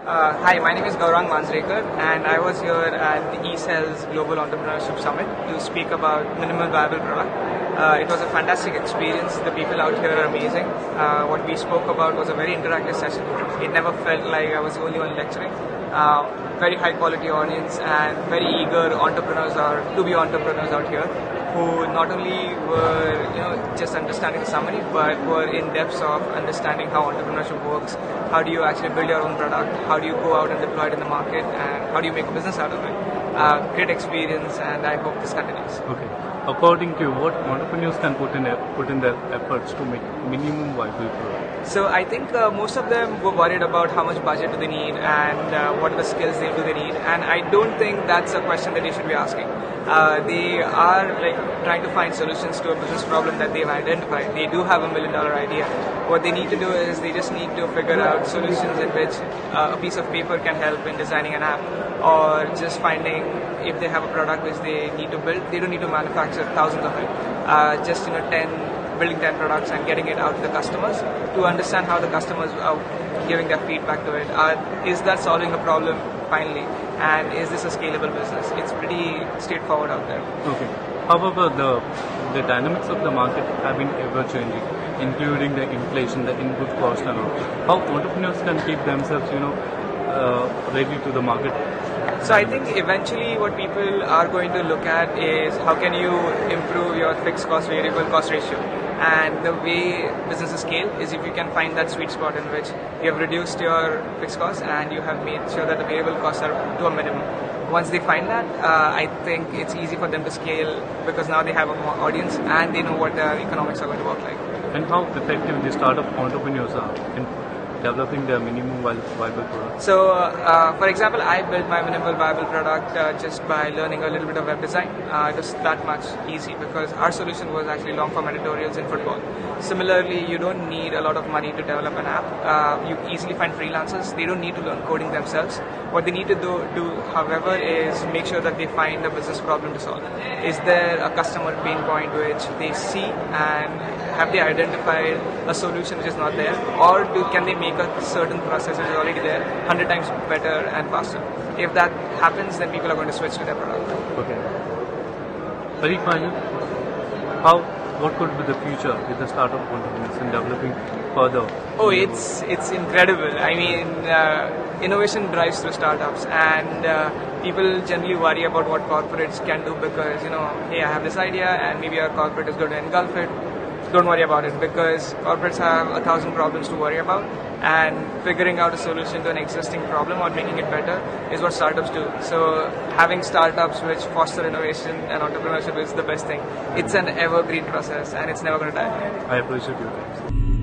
Hi, my name is Gaurang Manjrekar, and I was here at the eSales Global Entrepreneurship Summit to speak about minimal viable product. It was a fantastic experience. The people out here are amazing. What we spoke about was a very interactive session. It never felt like I was the only one lecturing. Very high quality audience and very eager entrepreneurs are to be entrepreneurs out here, who not only were just understanding the summary, but were in depths of understanding how entrepreneurship works. How do you actually build your own product? How do you go out and deploy it in the market? And how do you make a business out of it? Great experience, and I hope this continues. Okay. According to you, what entrepreneurs can put in their efforts to make minimum viable product? So I think most of them were worried about how much budget do they need and what are the skills do they need, and I don't think that's a question that they should be asking. They are trying to find solutions to a business problem that they've identified. They do have $1 million idea. What they need to do is they just need to figure out solutions in which a piece of paper can help in designing an app, or just finding if they have a product which they need to build. They don't need to manufacture thousands of it. Just building 10 products and getting it out to the customers to understand how the customers are giving their feedback to it. Is that solving a problem finally? And is this a scalable business? It's pretty straightforward out there. Okay. However, the dynamics of the market have been ever changing, including the inflation, the input cost and all. How entrepreneurs can keep themselves, ready to the market? So I think eventually what people are going to look at is how can you improve your fixed cost variable cost ratio. And the way businesses scale is if you can find that sweet spot in which you have reduced your fixed costs and you have made sure that the variable costs are to a minimum. Once they find that, I think it's easy for them to scale because now they have a more audience and they know what their economics are going to work like. And how effective the startup entrepreneurs are in developing their minimum viable product? So, for example, I built my minimal viable product just by learning a little bit of web design. It was that much easy because our solution was actually long form editorials in football. Similarly, you don't need a lot of money to develop an app. You easily find freelancers. They don't need to learn coding themselves. What they need to do, however, is make sure that they find a business problem to solve. Is there a customer pain point which they see, and have they identified a solution which is not there, or can they make a certain process which is already there 100 times better and faster? If that happens, then people are going to switch to their product. Okay. Very final. What could be the future with the startup entrepreneurs in developing further? Oh, it's incredible. I mean, innovation drives through startups, and people generally worry about what corporates can do because hey, I have this idea, and maybe a corporate is going to engulf it. Don't worry about it because corporates have 1,000 problems to worry about, and figuring out a solution to an existing problem or making it better is what startups do. So having startups which foster innovation and entrepreneurship is the best thing. It's an evergreen process and it's never going to die. I appreciate your time.